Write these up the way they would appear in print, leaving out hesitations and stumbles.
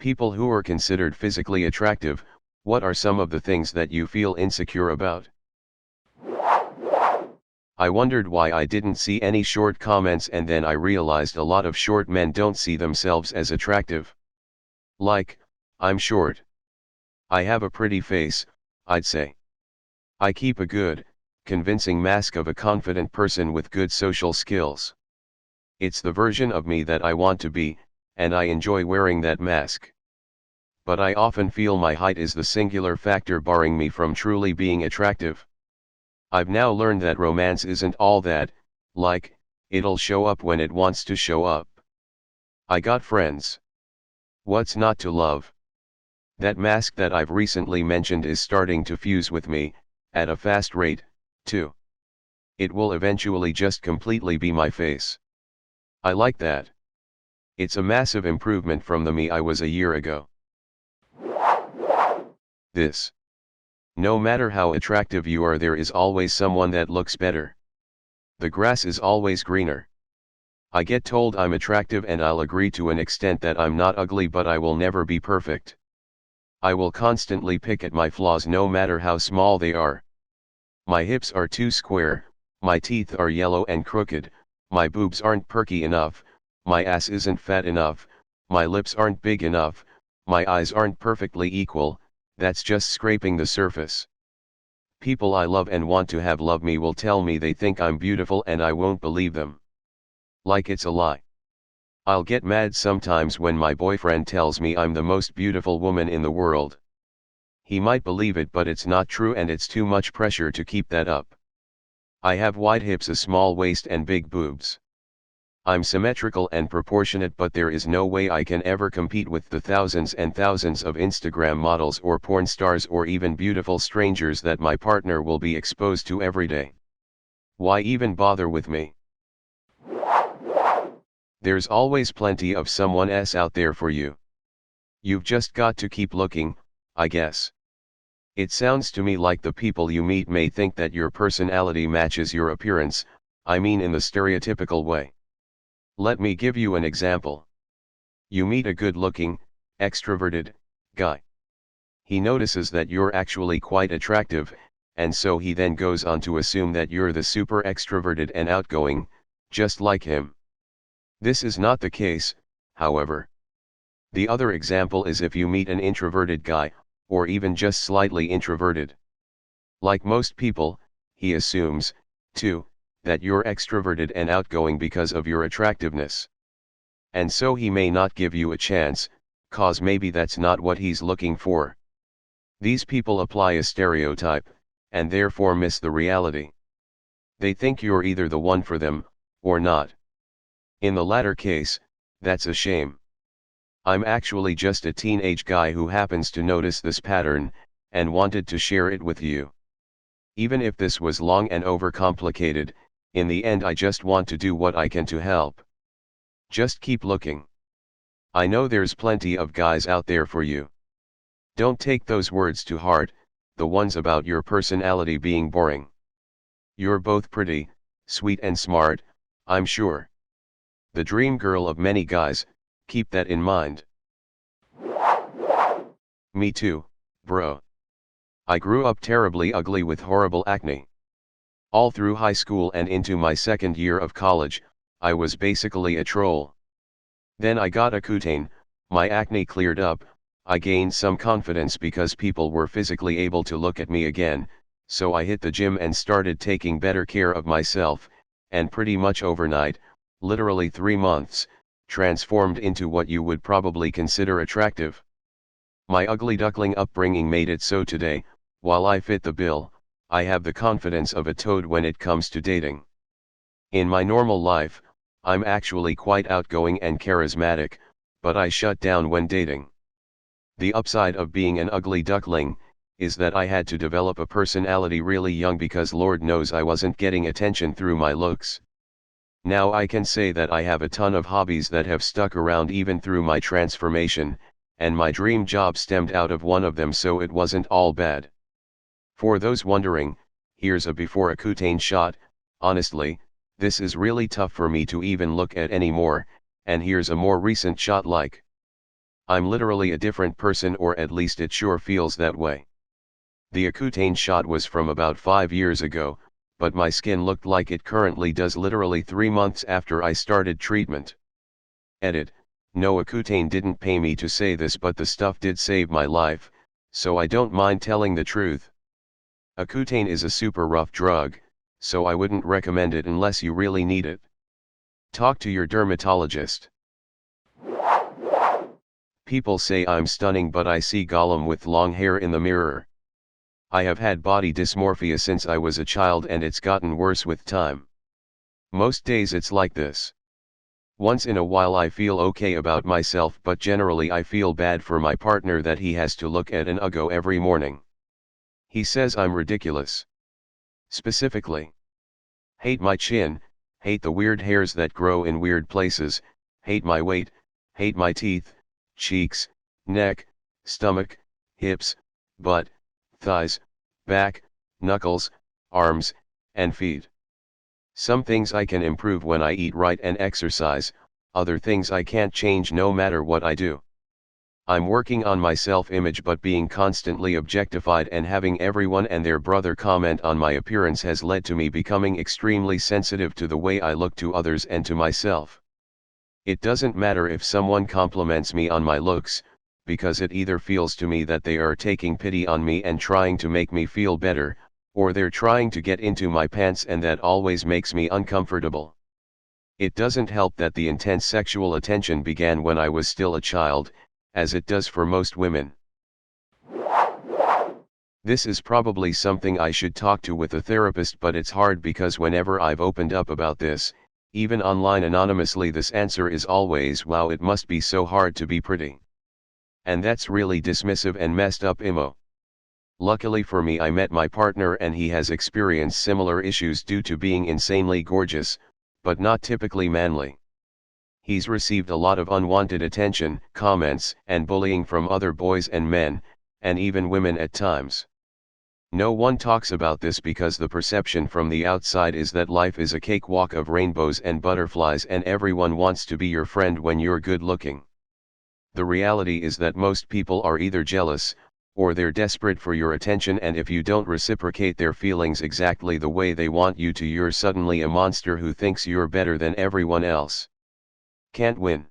People who are considered physically attractive, what are some of the things that you feel insecure about? I wondered why I didn't see any short comments, and then I realized a lot of short men don't see themselves as attractive. Like, I'm short. I have a pretty face, I'd say. I keep a good, convincing mask of a confident person with good social skills. It's the version of me that I want to be, and I enjoy wearing that mask. But I often feel my height is the singular factor barring me from truly being attractive. I've now learned that romance isn't all that, like, it'll show up when it wants to show up. I got friends. What's not to love? That mask that I've recently mentioned is starting to fuse with me, at a fast rate, too. It will eventually just completely be my face. I like that. It's a massive improvement from the me I was a year ago. This. No matter how attractive you are, there is always someone that looks better. The grass is always greener. I get told I'm attractive and I'll agree to an extent that I'm not ugly, but I will never be perfect. I will constantly pick at my flaws no matter how small they are. My hips are too square, my teeth are yellow and crooked, my boobs aren't perky enough, my ass isn't fat enough, my lips aren't big enough, my eyes aren't perfectly equal. That's just scraping the surface. People I love and want to have love me will tell me they think I'm beautiful, and I won't believe them. Like it's a lie. I'll get mad sometimes when my boyfriend tells me I'm the most beautiful woman in the world. He might believe it, but it's not true, and it's too much pressure to keep that up. I have wide hips, a small waist, and big boobs. I'm symmetrical and proportionate, but there is no way I can ever compete with the thousands and thousands of Instagram models or porn stars or even beautiful strangers that my partner will be exposed to every day. Why even bother with me? There's always plenty of someone else out there for you. You've just got to keep looking, I guess. It sounds to me like the people you meet may think that your personality matches your appearance, I mean in the stereotypical way. Let me give you an example. You meet a good-looking, extroverted guy. He notices that you're actually quite attractive, and so he then goes on to assume that you're the super extroverted and outgoing, just like him. This is not the case, however. The other example is if you meet an introverted guy, or even just slightly introverted. Like most people, he assumes, too, that you're extroverted and outgoing because of your attractiveness. And so he may not give you a chance, cause maybe that's not what he's looking for. These people apply a stereotype, and therefore miss the reality. They think you're either the one for them, or not. In the latter case, that's a shame. I'm actually just a teenage guy who happens to notice this pattern, and wanted to share it with you. Even if this was long and overcomplicated, in the end I just want to do what I can to help. Just keep looking. I know there's plenty of guys out there for you. Don't take those words to heart, the ones about your personality being boring. You're both pretty, sweet and smart, I'm sure. The dream girl of many guys, keep that in mind. Me too, bro. I grew up terribly ugly with horrible acne. All through high school and into my second year of college, I was basically a troll. Then I got Accutane, my acne cleared up, I gained some confidence because people were physically able to look at me again, so I hit the gym and started taking better care of myself, and pretty much overnight, literally 3 months, transformed into what you would probably consider attractive. My ugly duckling upbringing made it so today, while I fit the bill, I have the confidence of a toad when it comes to dating. In my normal life, I'm actually quite outgoing and charismatic, but I shut down when dating. The upside of being an ugly duckling is that I had to develop a personality really young because Lord knows I wasn't getting attention through my looks. Now I can say that I have a ton of hobbies that have stuck around even through my transformation, and my dream job stemmed out of one of them, so it wasn't all bad. For those wondering, here's a before Accutane shot. Honestly, this is really tough for me to even look at anymore, and here's a more recent shot like. I'm literally a different person, or at least it sure feels that way. The Accutane shot was from about 5 years ago, but my skin looked like it currently does literally 3 months after I started treatment. Edit: no, Accutane didn't pay me to say this, but the stuff did save my life, so I don't mind telling the truth. Accutane is a super rough drug, so I wouldn't recommend it unless you really need it. Talk to your dermatologist. People say I'm stunning, but I see Gollum with long hair in the mirror. I have had body dysmorphia since I was a child, and it's gotten worse with time. Most days it's like this. Once in a while I feel okay about myself, but generally I feel bad for my partner that he has to look at an Uggo every morning. He says I'm ridiculous. Specifically, hate my chin, hate the weird hairs that grow in weird places, hate my weight, hate my teeth, cheeks, neck, stomach, hips, butt, thighs, back, knuckles, arms, and feet. Some things I can improve when I eat right and exercise, other things I can't change no matter what I do. I'm working on my self-image, but being constantly objectified and having everyone and their brother comment on my appearance has led to me becoming extremely sensitive to the way I look to others and to myself. It doesn't matter if someone compliments me on my looks, because it either feels to me that they are taking pity on me and trying to make me feel better, or they're trying to get into my pants, and that always makes me uncomfortable. It doesn't help that the intense sexual attention began when I was still a child, as it does for most women. This is probably something I should talk to with a therapist, but it's hard because whenever I've opened up about this, even online anonymously, this answer is always, wow, it must be so hard to be pretty. And that's really dismissive and messed up emo. Luckily for me, I met my partner and he has experienced similar issues due to being insanely gorgeous, but not typically manly. He's received a lot of unwanted attention, comments, and bullying from other boys and men, and even women at times. No one talks about this because the perception from the outside is that life is a cakewalk of rainbows and butterflies and everyone wants to be your friend when you're good looking. The reality is that most people are either jealous, or they're desperate for your attention, and if you don't reciprocate their feelings exactly the way they want you to, you're suddenly a monster who thinks you're better than everyone else. Can't win.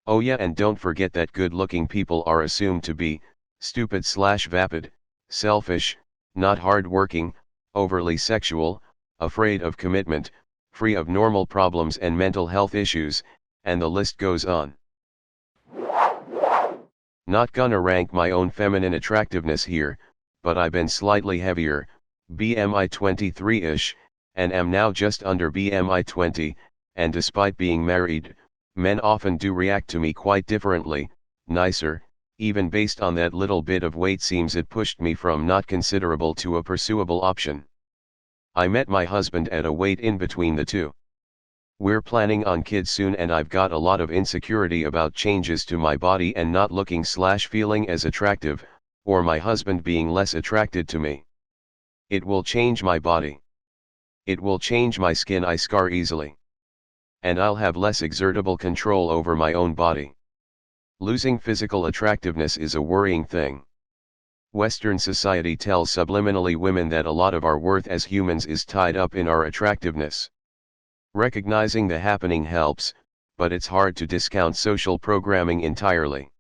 Oh yeah, and don't forget that good-looking people are assumed to be stupid/vapid, selfish, not hard-working, overly sexual, afraid of commitment, free of normal problems and mental health issues, and the list goes on. Not gonna rank my own feminine attractiveness here, but I've been slightly heavier, BMI 23-ish, and am now just under BMI 20, and despite being married, men often do react to me quite differently, nicer, even based on that little bit of weight. Seems it pushed me from not considerable to a pursuable option. I met my husband at a weight in between the two. We're planning on kids soon, and I've got a lot of insecurity about changes to my body and not looking/feeling as attractive, or my husband being less attracted to me. It will change my body. It will change my skin. I scar easily. And I'll have less exertable control over my own body. Losing physical attractiveness is a worrying thing. Western society tells subliminally women that a lot of our worth as humans is tied up in our attractiveness. Recognizing the happening helps, but it's hard to discount social programming entirely.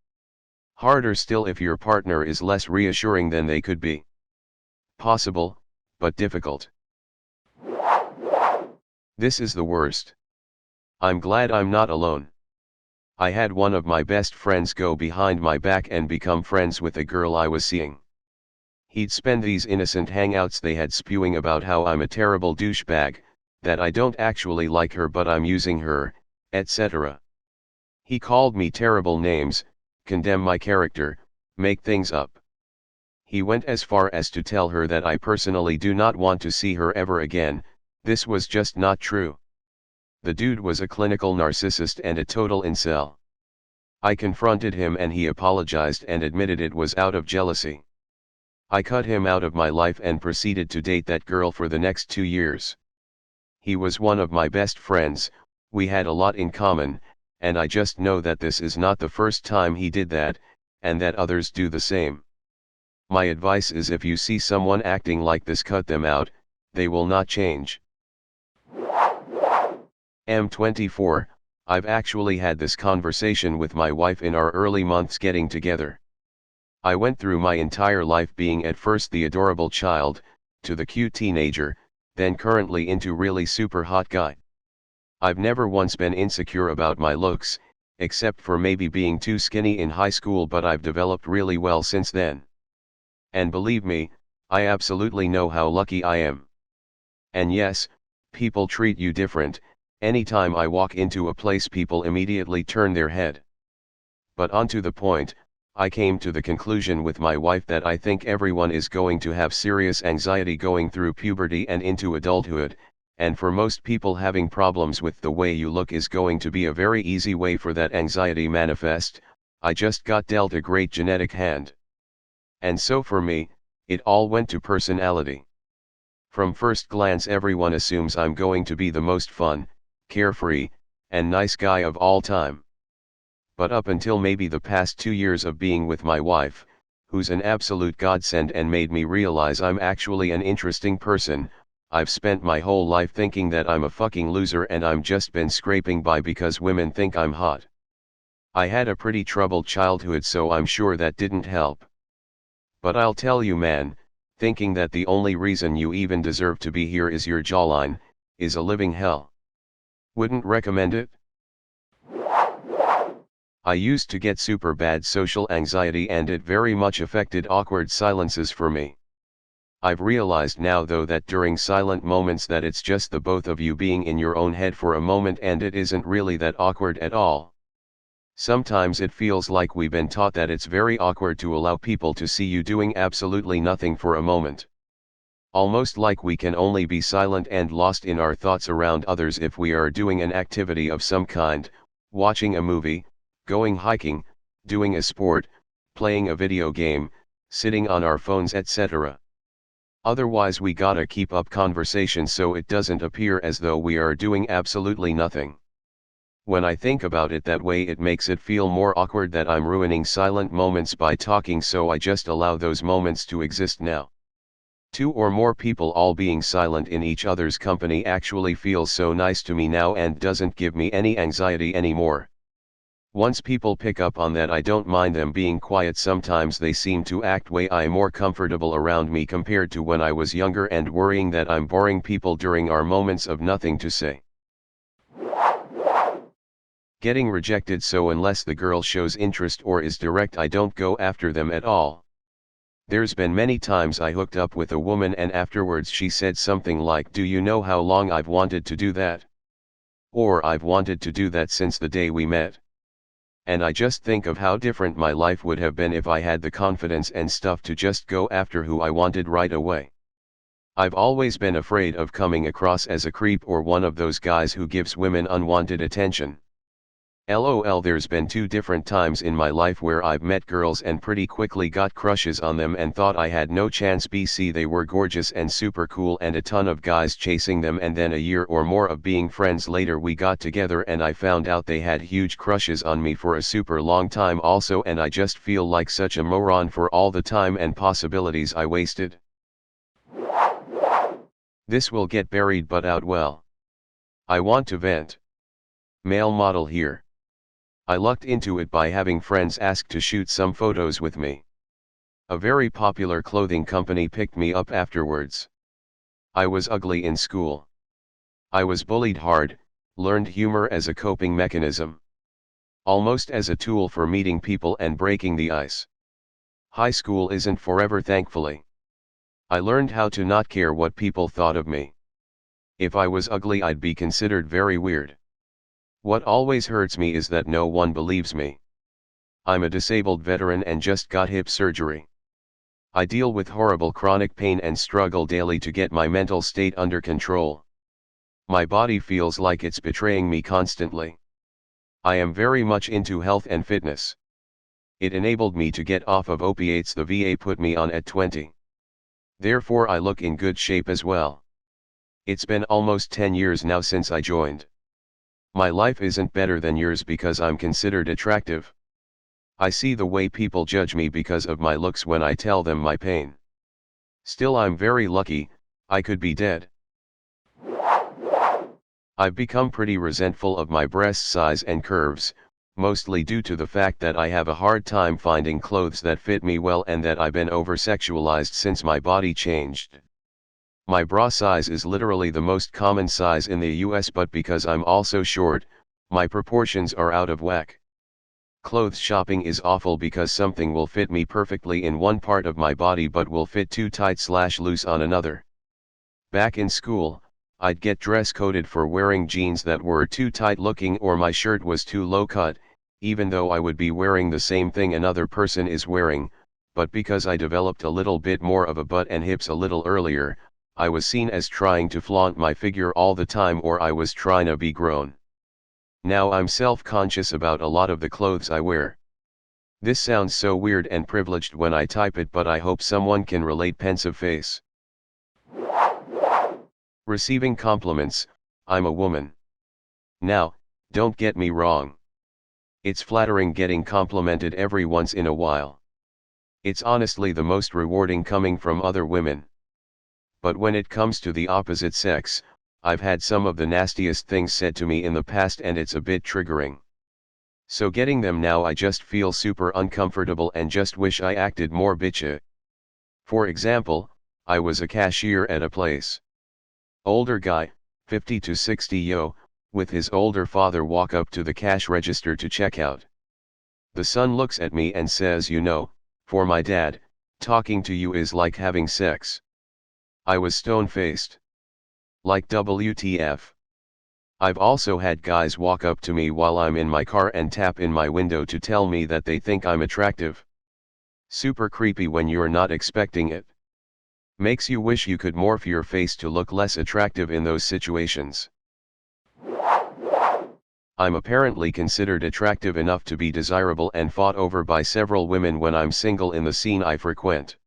Harder still if your partner is less reassuring than they could be. Possible, but difficult. This is the worst. I'm glad I'm not alone. I had one of my best friends go behind my back and become friends with a girl I was seeing. He'd spend these innocent hangouts they had spewing about how I'm a terrible douchebag, that I don't actually like her but I'm using her, etc. He called me terrible names, condemn my character, make things up. He went as far as to tell her that I personally do not want to see her ever again. This was just not true. The dude was a clinical narcissist and a total incel. I confronted him and he apologized and admitted it was out of jealousy. I cut him out of my life and proceeded to date that girl for the next 2 years. He was one of my best friends, we had a lot in common, and I just know that this is not the first time he did that, and that others do the same. My advice is if you see someone acting like this, cut them out, they will not change. M24, I've actually had this conversation with my wife in our early months getting together. I went through my entire life being at first the adorable child, to the cute teenager, then currently into really super hot guy. I've never once been insecure about my looks, except for maybe being too skinny in high school, but I've developed really well since then. And believe me, I absolutely know how lucky I am. And yes, people treat you different. Anytime I walk into a place, people immediately turn their head. But onto the point, I came to the conclusion with my wife that I think everyone is going to have serious anxiety going through puberty and into adulthood, and for most people having problems with the way you look is going to be a very easy way for that anxiety manifest. I just got dealt a great genetic hand. And so for me, it all went to personality. From first glance everyone assumes I'm going to be the most fun, carefree, and nice guy of all time. But up until maybe the past 2 years of being with my wife, who's an absolute godsend and made me realize I'm actually an interesting person, I've spent my whole life thinking that I'm a fucking loser and I'm just been scraping by because women think I'm hot. I had a pretty troubled childhood, so I'm sure that didn't help. But I'll tell you man, thinking that the only reason you even deserve to be here is your jawline, is a living hell. Wouldn't recommend it. I used to get super bad social anxiety and it very much affected awkward silences for me. I've realized now though that during silent moments that it's just the both of you being in your own head for a moment and it isn't really that awkward at all. Sometimes it feels like we've been taught that it's very awkward to allow people to see you doing absolutely nothing for a moment. Almost like we can only be silent and lost in our thoughts around others if we are doing an activity of some kind, watching a movie, going hiking, doing a sport, playing a video game, sitting on our phones, etc. Otherwise we gotta keep up conversation so it doesn't appear as though we are doing absolutely nothing. When I think about it that way, it makes it feel more awkward that I'm ruining silent moments by talking, so I just allow those moments to exist now. 2 or more people all being silent in each other's company actually feels so nice to me now and doesn't give me any anxiety anymore. Once people pick up on that, I don't mind them being quiet. Sometimes they seem to act way more comfortable around me compared to when I was younger and worrying that I'm boring people during our moments of nothing to say. Getting rejected, so unless the girl shows interest or is direct, I don't go after them at all. There's been many times I hooked up with a woman and afterwards she said something like, "Do you know how long I've wanted to do that?" Or, "I've wanted to do that since the day we met." And I just think of how different my life would have been if I had the confidence and stuff to just go after who I wanted right away. I've always been afraid of coming across as a creep or one of those guys who gives women unwanted attention. LOL, there's been 2 different times in my life where I've met girls and pretty quickly got crushes on them and thought I had no chance. BC, they were gorgeous and super cool and a ton of guys chasing them, and then a year or more of being friends later we got together and I found out they had huge crushes on me for a super long time also, and I just feel like such a moron for all the time and possibilities I wasted. This will get buried but out well. I want to vent. Male model here. I lucked into it by having friends ask to shoot some photos with me. A very popular clothing company picked me up afterwards. I was ugly in school. I was bullied hard, learned humor as a coping mechanism. Almost as a tool for meeting people and breaking the ice. High school isn't forever, thankfully. I learned how to not care what people thought of me. If I was ugly, I'd be considered very weird. What always hurts me is that no one believes me. I'm a disabled veteran and just got hip surgery. I deal with horrible chronic pain and struggle daily to get my mental state under control. My body feels like it's betraying me constantly. I am very much into health and fitness. It enabled me to get off of opiates the VA put me on at 20. Therefore I look in good shape as well. It's been almost 10 years now since I joined. My life isn't better than yours because I'm considered attractive. I see the way people judge me because of my looks when I tell them my pain. Still, I'm very lucky, I could be dead. I've become pretty resentful of my breast size and curves, mostly due to the fact that I have a hard time finding clothes that fit me well and that I've been over-sexualized since my body changed. My bra size is literally the most common size in the US, but because I'm also short, my proportions are out of whack. Clothes shopping is awful because something will fit me perfectly in one part of my body but will fit too tight/loose on another. Back in school, I'd get dress coded for wearing jeans that were too tight looking or my shirt was too low cut, even though I would be wearing the same thing another person is wearing, but because I developed a little bit more of a butt and hips a little earlier, I was seen as trying to flaunt my figure all the time, or I was trying to be grown. Now I'm self-conscious about a lot of the clothes I wear. This sounds so weird and privileged when I type it, but I hope someone can relate. Pensive face. Receiving compliments. I'm a woman. Now, don't get me wrong. It's flattering getting complimented every once in a while. It's honestly the most rewarding coming from other women. But when it comes to the opposite sex, I've had some of the nastiest things said to me in the past and it's a bit triggering. So getting them now, I just feel super uncomfortable and just wish I acted more bitchy. For example, I was a cashier at a place. Older guy, 50 to 60 with his older father walk up to the cash register to check out. The son looks at me and says, "You know, for my dad, talking to you is like having sex." I was stone-faced. Like WTF. I've also had guys walk up to me while I'm in my car and tap in my window to tell me that they think I'm attractive. Super creepy when you're not expecting it. Makes you wish you could morph your face to look less attractive in those situations. I'm apparently considered attractive enough to be desirable and fought over by several women when I'm single in the scene I frequent.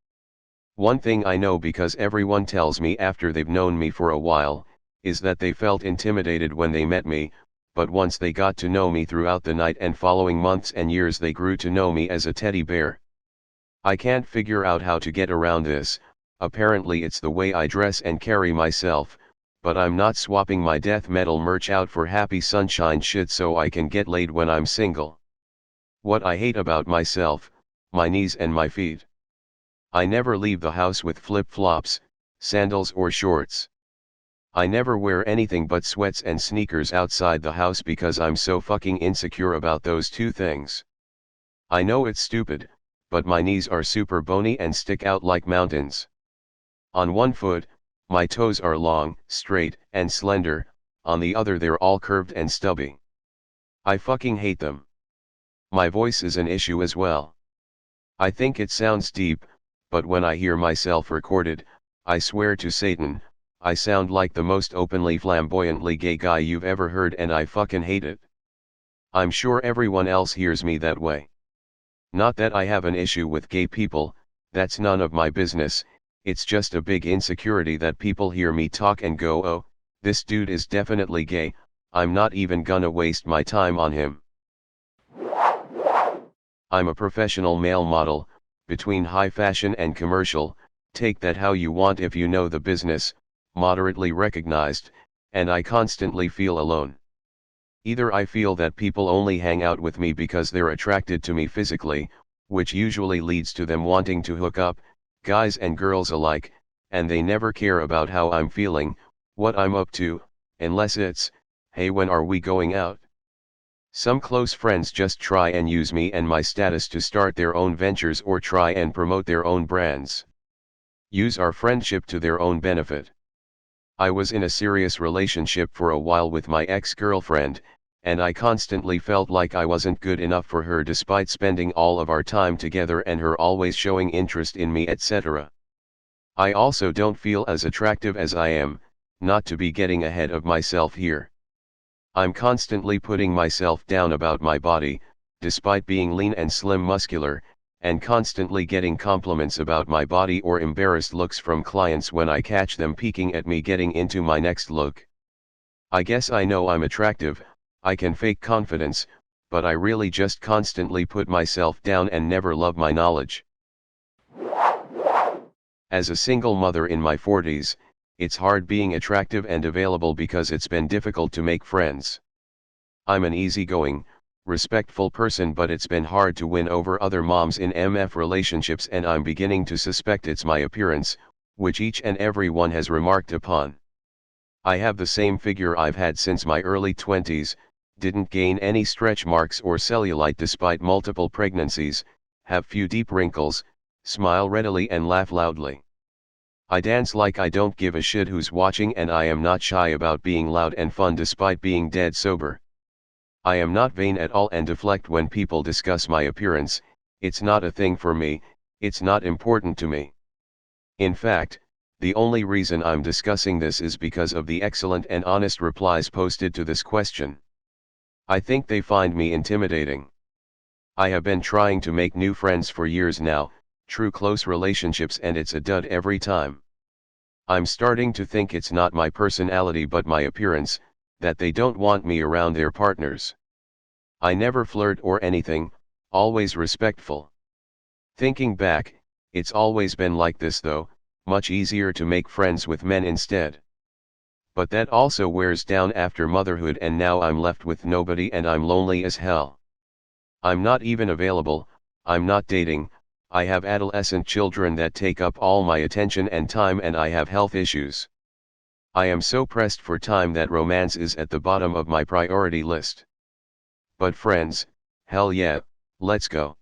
One thing I know, because everyone tells me after they've known me for a while, is that they felt intimidated when they met me, but once they got to know me throughout the night and following months and years, they grew to know me as a teddy bear. I can't figure out how to get around this. Apparently it's the way I dress and carry myself, but I'm not swapping my death metal merch out for happy sunshine shit so I can get laid when I'm single. What I hate about myself: my knees and my feet. I never leave the house with flip-flops, sandals or shorts. I never wear anything but sweats and sneakers outside the house because I'm so fucking insecure about those two things. I know it's stupid, but my knees are super bony and stick out like mountains. On one foot, my toes are long, straight, and slender, on the other they're all curved and stubby. I fucking hate them. My voice is an issue as well. I think it sounds deep, but when I hear myself recorded, I swear to Satan, I sound like the most openly flamboyantly gay guy you've ever heard, and I fucking hate it. I'm sure everyone else hears me that way. Not that I have an issue with gay people, that's none of my business, it's just a big insecurity that people hear me talk and go, "Oh, this dude is definitely gay, I'm not even gonna waste my time on him." I'm a professional male model, between high fashion and commercial, take that how you want if you know the business, moderately recognized, and I constantly feel alone. Either I feel that people only hang out with me because they're attracted to me physically, which usually leads to them wanting to hook up, guys and girls alike, and they never care about how I'm feeling, what I'm up to, unless it's, "Hey, when are we going out?" Some close friends just try and use me and my status to start their own ventures or try and promote their own brands. Use our friendship to their own benefit. I was in a serious relationship for a while with my ex-girlfriend, and I constantly felt like I wasn't good enough for her despite spending all of our time together and her always showing interest in me, etc. I also don't feel as attractive as I am, not to be getting ahead of myself here. I'm constantly putting myself down about my body, despite being lean and slim muscular, and constantly getting compliments about my body or embarrassed looks from clients when I catch them peeking at me getting into my next look. I guess I know I'm attractive, I can fake confidence, but I really just constantly put myself down and never love my knowledge. As a single mother in my 40s, it's hard being attractive and available because it's been difficult to make friends. I'm an easygoing, respectful person, but it's been hard to win over other moms in MF relationships, and I'm beginning to suspect it's my appearance, which each and every one has remarked upon. I have the same figure I've had since my early 20s, didn't gain any stretch marks or cellulite despite multiple pregnancies, have few deep wrinkles, smile readily and laugh loudly. I dance like I don't give a shit who's watching, and I am not shy about being loud and fun despite being dead sober. I am not vain at all and deflect when people discuss my appearance. It's not a thing for me, it's not important to me. In fact, the only reason I'm discussing this is because of the excellent and honest replies posted to this question. I think they find me intimidating. I have been trying to make new friends for years now, true close relationships, and it's a dud every time. I'm starting to think it's not my personality but my appearance, that they don't want me around their partners. I never flirt or anything, always respectful. Thinking back, it's always been like this though, much easier to make friends with men instead. But that also wears down after motherhood, and now I'm left with nobody and I'm lonely as hell. I'm not even available, I'm not dating, I have adolescent children that take up all my attention and time, and I have health issues. I am so pressed for time that romance is at the bottom of my priority list. But friends, hell yeah, let's go.